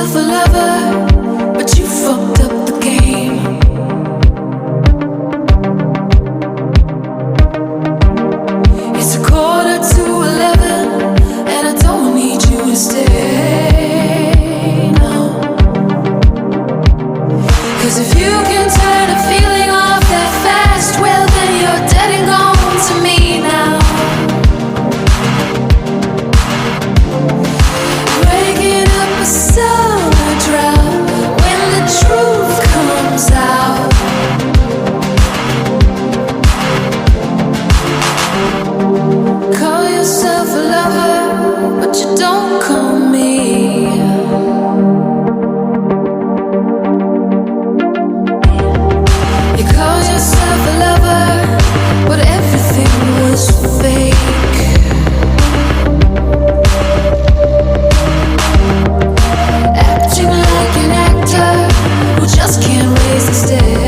yourself a lover, but you fucked up the game. It's 11:15, and I don't need you to stay, no. 'Cause if you can turn a feeling off that fast, well then you're dead and gone to me now. Waking up a summer drought when the truth comes out. Call yourself a lover, but you don't call me. You call yourself a lover, but everything was fake. Acting like an actor who just can't raise the stakes.